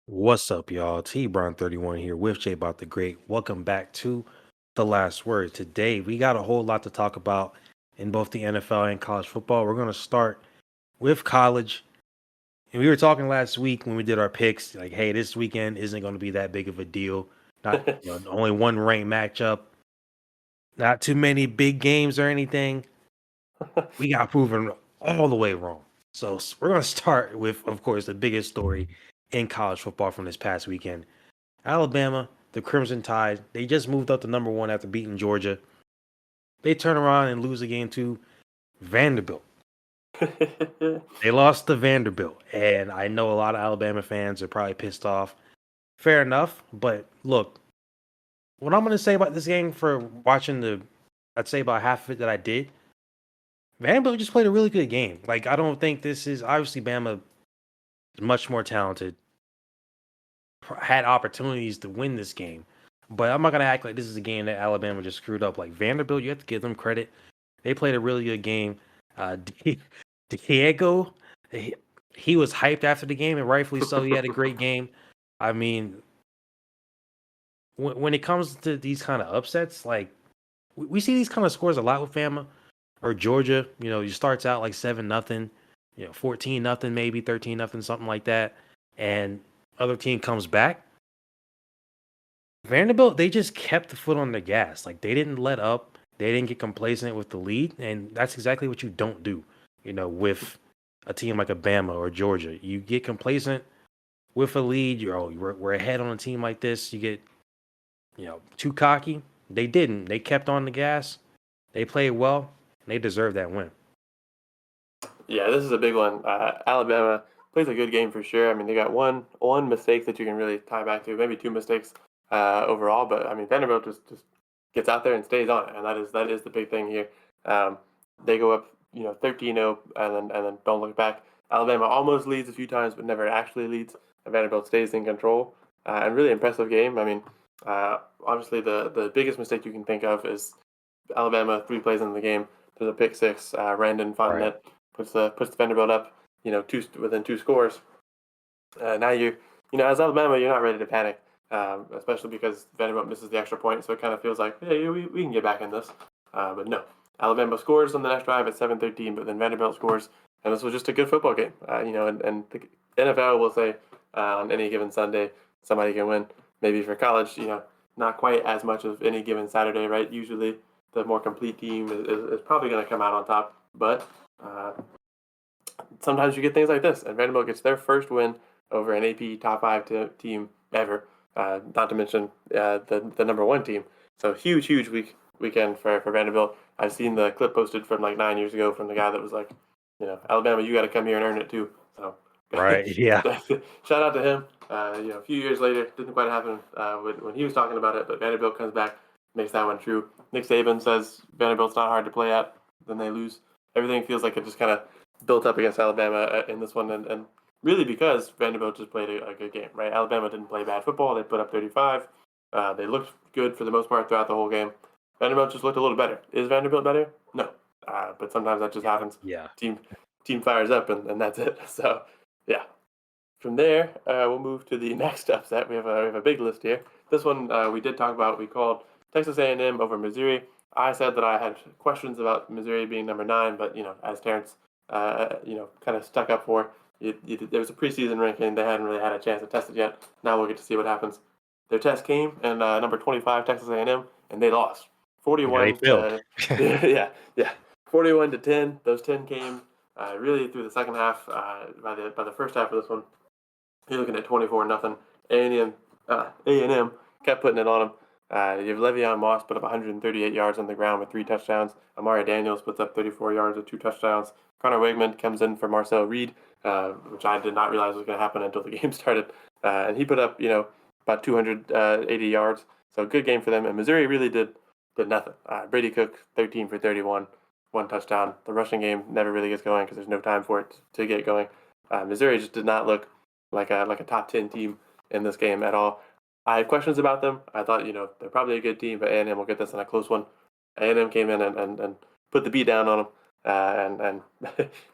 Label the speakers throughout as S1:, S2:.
S1: What's up, y'all? TBrown31 here with JaboctheGreat. Welcome back to The Last Word. Today, we got a whole lot to talk about in both the NFL and college football. We're going to start with college. And we were talking last week when we did our picks, like, hey, this weekend isn't going to be that big of a deal. Not only one ranked matchup, not too many big games or anything. We got proven all the way wrong. So we're going to start with, of course, the biggest story in college football from this past weekend. Alabama, the Crimson Tide, they just moved up to number one after beating Georgia. They turn around and lose a game to Vanderbilt. They lost to Vanderbilt, and I know a lot of Alabama fans are probably pissed off. Fair enough, but look, what I'm going to say about this game for watching I'd say about half of it that I did, Vanderbilt just played a really good game. Like, I don't think this is, obviously, Bama is much more talented, had opportunities to win this game. But I'm not gonna act like this is a game that Alabama just screwed up. Like Vanderbilt, you have to give them credit. They played a really good game. Diego, he was hyped after the game, and rightfully so. He had a great game. I mean, when it comes to these kind of upsets, like we see these kind of scores a lot with Bama or Georgia. You know, you starts out like 7-0, 14-0, maybe 13-0, something like that, and other team comes back. Vanderbilt, they just kept the foot on the gas. Like they didn't let up. They didn't get complacent with the lead, and that's exactly what you don't do. With a team like Alabama or Georgia, you get complacent with a lead. We're ahead on a team like this. You get too cocky. They didn't. They kept on the gas. They played well. And they deserved that win.
S2: Yeah, this is a big one. Alabama plays a good game for sure. I mean, they got one mistake that you can really tie back to, maybe two mistakes overall. But I mean, Vanderbilt just gets out there and stays on it, and that is the big thing here. They go up, 13-0, and then don't look back. Alabama almost leads a few times, but never actually leads. And Vanderbilt stays in control. And really impressive game. I mean, obviously the biggest mistake you can think of is Alabama 3 plays in the game. There's a pick six. Randon Fontenette puts the Vanderbilt up, within 2 scores. Now as Alabama, you're not ready to panic, especially because Vanderbilt misses the extra point. So it kind of feels like, hey, we can get back in this. But no, Alabama scores on the next drive at 7-13, but then Vanderbilt scores, and this was just a good football game. And the NFL will say on any given Sunday somebody can win. Maybe for college, not quite as much of any given Saturday, right? Usually the more complete team is probably going to come out on top. But sometimes you get things like this, and Vanderbilt gets their first win over an AP top 5 team ever, not to mention the number 1 team. So huge weekend for Vanderbilt. I've seen the clip posted from like 9 years ago from the guy that was like, Alabama, you got to come here and earn it too. So
S1: Right? Yeah.
S2: shout out to him. A few years later, didn't quite happen when he was talking about it, but Vanderbilt comes back, makes that one true. Nick Saban says Vanderbilt's not hard to play at. Then they lose. Everything feels like it just kind of built up against Alabama in this one, and really because Vanderbilt just played a good game, right? Alabama didn't play bad football. They put up 35. They looked good for the most part throughout the whole game. Vanderbilt just looked a little better. Is Vanderbilt better? No. But sometimes that just happens.
S1: Yeah.
S2: Team fires up, and that's it. So, yeah. From there, we'll move to the next upset. We have a big list here. This one we did talk about. We called Texas A&M over Missouri. I said that I had questions about Missouri being number 9, but as Terrence kind of stuck up for, there was a preseason ranking. They hadn't really had a chance to test it yet. Now we'll get to see what happens. Their test came, and number 25 Texas A&M, and they lost 41.
S1: They failed.
S2: Yeah, 41 to 10. Those 10 came really through the second half. By the first half of this one, you're looking at 24-0. A&M kept putting it on them. You have Le'Veon Moss put up 138 yards on the ground with 3 touchdowns. Amari Daniels puts up 34 yards with 2 touchdowns. Connor Wigman comes in for Marcel Reed, which I did not realize was going to happen until the game started. And he put up, about 280 yards. So good game for them. And Missouri really did nothing. Brady Cook, 13 for 31, 1 touchdown. The rushing game never really gets going because there's no time for it to get going. Missouri just did not look like a top 10 team in this game at all. I had questions about them. I thought, they're probably a good team, but A&M will get this in a close one. A&M came in and put the beat down on them. And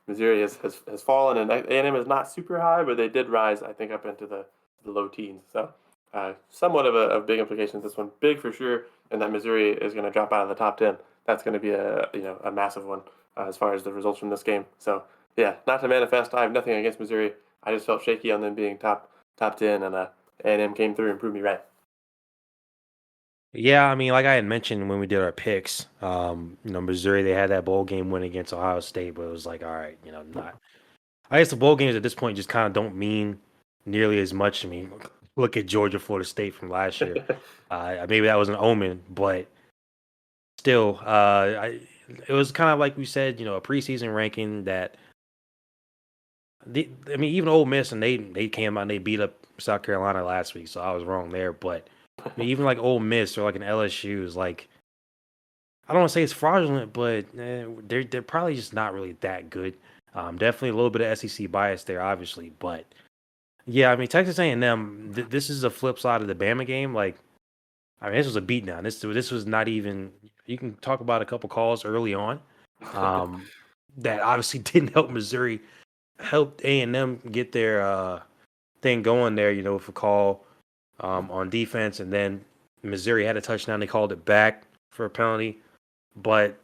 S2: Missouri has fallen, and A&M is not super high, but they did rise, I think, up into the the low teens. So somewhat of a big implications. This one big for sure, and that Missouri is going to drop out of the top 10. That's going to be a massive one as far as the results from this game. So yeah, not to manifest. I have nothing against Missouri. I just felt shaky on them being top 10, and A&M came through and proved me right.
S1: Yeah, I mean, like I had mentioned when we did our picks, Missouri, they had that bowl game win against Ohio State, but it was like, all right, not. I guess the bowl games at this point just kind of don't mean nearly as much to me. Look at Georgia, Florida State from last year. Maybe that was an omen, but still, it was kind of like we said, a preseason ranking that. I mean, even Ole Miss and they came out and they beat up South Carolina last week, so I was wrong there. But I mean, even like Ole Miss or like an LSU is like I don't want to say it's fraudulent, but they're probably just not really that good. Definitely a little bit of SEC bias there, obviously, but yeah, I mean Texas A&M. This is a flip side of the Bama game. Like, I mean, this was a beatdown. This was not even. You can talk about a couple calls early on, um, that obviously didn't help Missouri. Helped A&M get their thing going there. With a call on defense, and then Missouri had a touchdown. They called it back for a penalty, but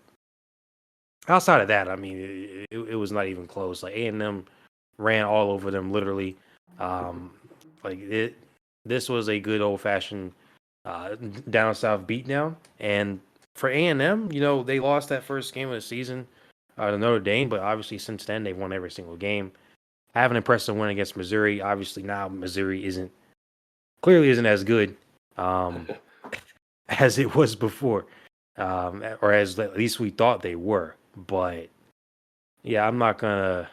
S1: outside of that, I mean, it was not even close. Like A&M ran all over them, literally. Um, like it, this was a good old fashioned down south beatdown. And for A&M, they lost that first game of the season to Notre Dame, but obviously since then they've won every single game. Have an impressive win against Missouri. Obviously now Missouri clearly isn't as good um, as it was before, or as at least we thought they were. But yeah, I'm not gonna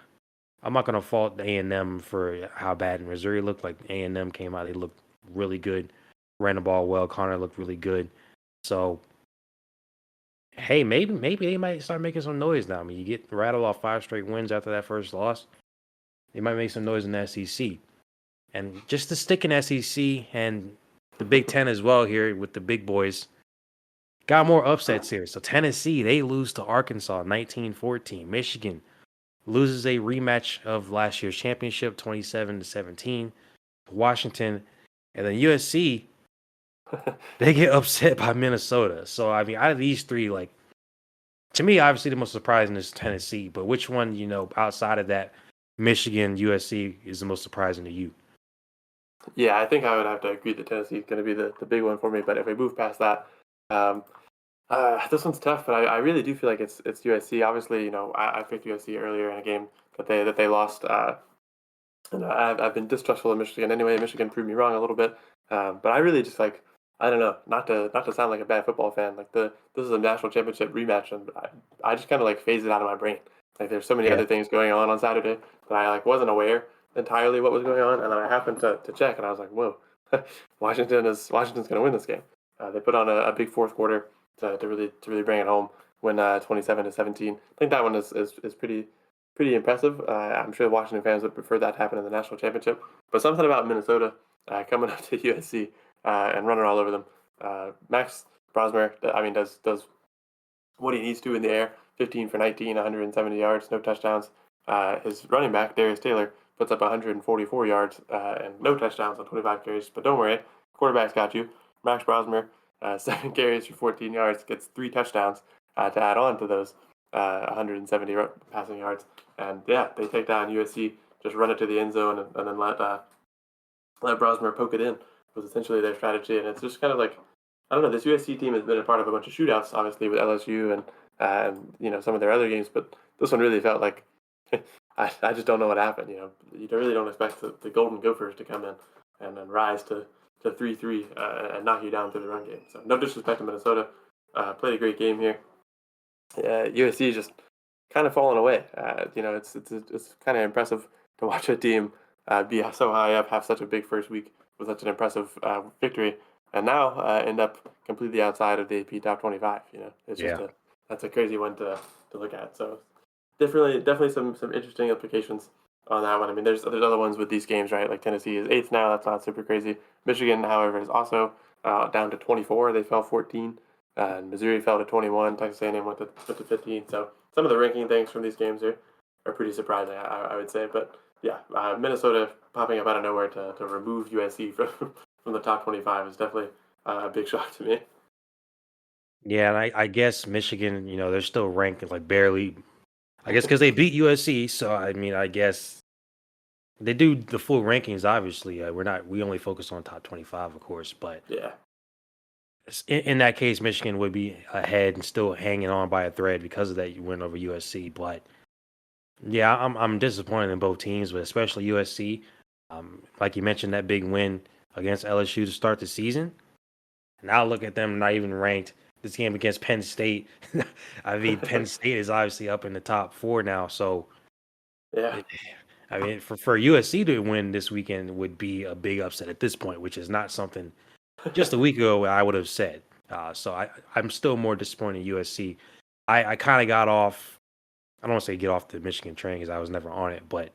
S1: fault A&M for how bad Missouri looked. Like A&M came out, they looked really good, ran the ball well. Connor looked really good. So hey, maybe they might start making some noise now. I mean, you get rattled off 5 straight wins after that first loss. They might make some noise in the SEC. And just to stick in SEC and the Big Ten as well here with the big boys, got more upsets here. So Tennessee, they lose to Arkansas 19-14. Michigan loses a rematch of last year's championship 27-17. Washington, and then USC, they get upset by Minnesota. So I mean, out of these three, like to me, obviously the most surprising is Tennessee. But which one, outside of that, Michigan, USC is the most surprising to you?
S2: Yeah, I think I would have to agree that Tennessee is going to be the big one for me. But if we move past that, um, this one's tough. But I really do feel like it's USC. Obviously, I picked USC earlier in a game that they lost. And I've been distrustful of Michigan anyway. Michigan proved me wrong a little bit, but I really just like I don't know, not to sound like a bad football fan. Like this is a national championship rematch, and I just kind of like phased it out of my brain. Like there's so many
S1: Yeah.
S2: other things going on Saturday that I like wasn't aware entirely what was going on, and then I happened to check, and I was like, whoa, Washington's going to win this game. They put on a big fourth quarter to really bring it home, win 27-17. I think that one is pretty impressive. I'm sure Washington fans would prefer that to happen in the national championship. But something about Minnesota coming up to USC and running all over them. Max Brosmer, I mean, does what he needs to in the air. 15 for 19, 170 yards, no touchdowns. His running back Darius Taylor puts up 144 yards and no touchdowns on 25 carries. But don't worry, quarterback's got you. Max Brosmer, 7 carries for 14 yards, gets 3 touchdowns to add on to those 170 passing yards. And yeah, they take down USC, just run it to the end zone, and then let Brosmer poke it in was essentially their strategy. And it's just kind of like I don't know. This USC team has been a part of a bunch of shootouts, obviously with LSU and some of their other games, but this one really felt like I just don't know what happened. You really don't expect the Golden Gophers to come in and then rise to 3-3 and knock you down through the run game. So no disrespect to Minnesota, played a great game here. USC just kind of fallen away. It's kind of impressive to watch a team be so high up, have such a big first week with such an impressive victory, and now end up completely outside of the AP top 25. It's just
S1: Yeah.
S2: that's a crazy one to look at. So definitely some interesting implications on that one. I mean, there's other ones with these games, right? Like Tennessee is eighth now. That's not super crazy. Michigan, however, is also down to 24. They fell 14. And Missouri fell to 21. Texas A&M went to 15. So some of the ranking things from these games are pretty surprising, I would say. But yeah, Minnesota popping up out of nowhere to remove USC from the top 25 is definitely a big shock to me.
S1: Yeah, and I guess Michigan, they're still ranked like barely. I guess because they beat USC, so I mean, I guess they do the full rankings. Obviously, we only focus on top 25, of course, but
S2: Yeah,
S1: in that case, Michigan would be ahead and still hanging on by a thread because of that win over USC. But yeah, I'm disappointed in both teams, but especially USC. Like you mentioned, that big win against LSU to start the season. Now look at them not even ranked. This game against Penn State. I mean, Penn State is obviously up in the top 4 now. So,
S2: yeah,
S1: it, I mean, for USC to win this weekend would be a big upset at this point, which is not something just a week ago I would have said. So I'm still more disappointed in USC. I kind of got off. I don't want to say get off the Michigan train because I was never on it, but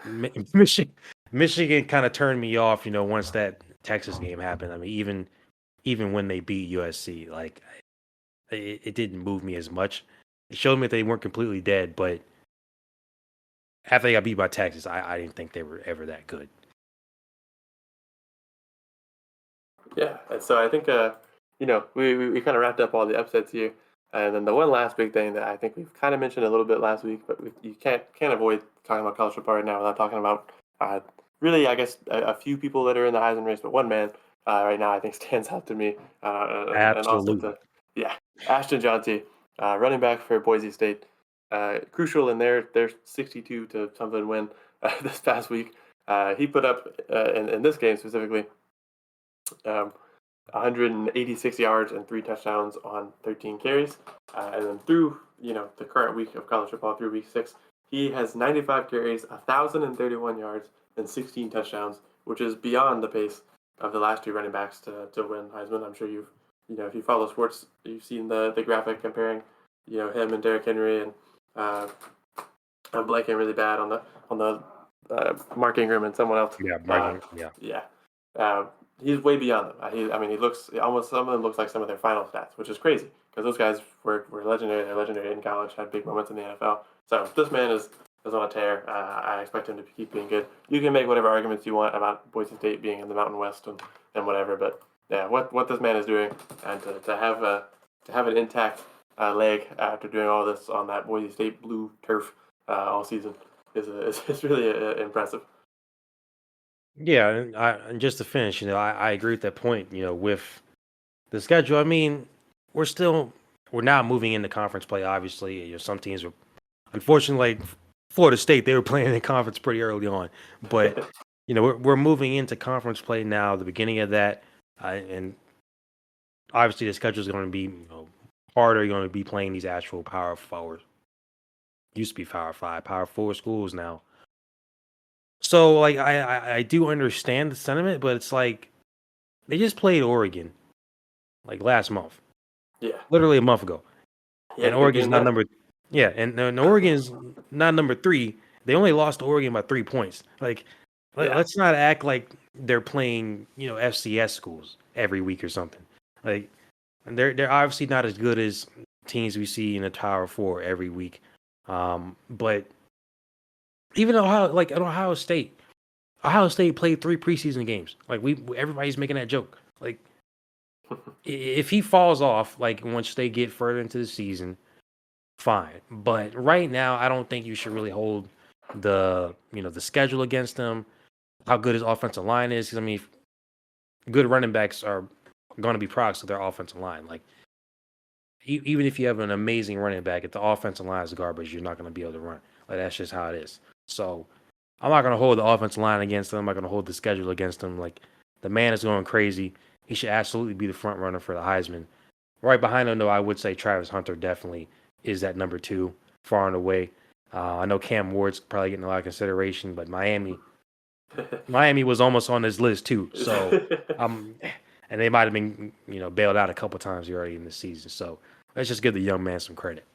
S1: Michigan kind of turned me off. Once that Texas game happened. I mean, even when they beat USC, like it didn't move me as much. It showed me that they weren't completely dead, but after they got beat by Texas, I didn't think they were ever that good.
S2: yeah. And so I think we kind of wrapped up all the upsets here, and then the one last big thing that I think we've kind of mentioned a little bit last week, but you can't avoid talking about college football right now without talking about really, I guess, a few people that are in the Heisman race, but one man right now I think stands out to me, and also
S1: Absolutely.
S2: to yeah, Ashton Johnson, running back for Boise State, crucial in their 62 to something win this past week. He put up in this game specifically. Um, 186 yards and 3 touchdowns on 13 carries. And then through the current week of college football, through week 6, he has 95 carries, 1,031 yards, and 16 touchdowns, which is beyond the pace of the last two running backs to win Heisman. I'm sure if you follow sports, you've seen the graphic comparing him and Derrick Henry, and I'm blanking really bad on the Mark Ingram and someone else.
S1: Yeah,
S2: Uh,
S1: Marking. Yeah.
S2: yeah, uh, he's way beyond them. I mean, he looks almost some of them looks like some of their final stats, which is crazy because those guys were legendary. They're legendary in college, had big moments in the NFL. So if this man is on a tear, I expect him to keep being good. You can make whatever arguments you want about Boise State being in the Mountain West and whatever, but yeah, what this man is doing, and to have an intact leg after doing all this on that Boise State blue turf all season is really impressive.
S1: Yeah, and just to finish, I agree with that point. With the schedule, I mean, we're now moving into conference play. Obviously, some teams are unfortunately like Florida State. They were playing in conference pretty early on, but we're moving into conference play now. The beginning of that, and obviously the schedule is going to be harder. You're going to be playing these actual Power Four. Used to be Power Five, Power Four schools now. So like I do understand the sentiment, but it's like they just played Oregon like last month,
S2: Yeah,
S1: literally a month ago,
S2: he had
S1: and
S2: a good
S1: Oregon's
S2: game
S1: not
S2: there.
S1: number. Yeah, and Oregon is not number 3. They only lost to Oregon by 3 points. Like,
S2: Yeah,
S1: let's not act like they're playing FCS schools every week or something. Like, and they're obviously not as good as teams we see in the Tower Four every week. But even Ohio State. Ohio State played 3 preseason games. Like everybody's making that joke. Like if he falls off, like once they get further into the season, fine. But right now, I don't think you should really hold the schedule against him. How good his offensive line is. 'Cause, I mean, good running backs are going to be products of their offensive line. Like even if you have an amazing running back, if the offensive line is garbage, you're not going to be able to run. Like that's just how it is. So I'm not going to hold the offensive line against him. I'm not going to hold the schedule against him. Like the man is going crazy. He should absolutely be the front runner for the Heisman. Right behind him, though, I would say Travis Hunter definitely is that number 2, far and away. I know Cam Ward's probably getting a lot of consideration, but Miami was almost on this list too. So, and they might have been bailed out a couple times already in the season. So let's just give the young man some credit.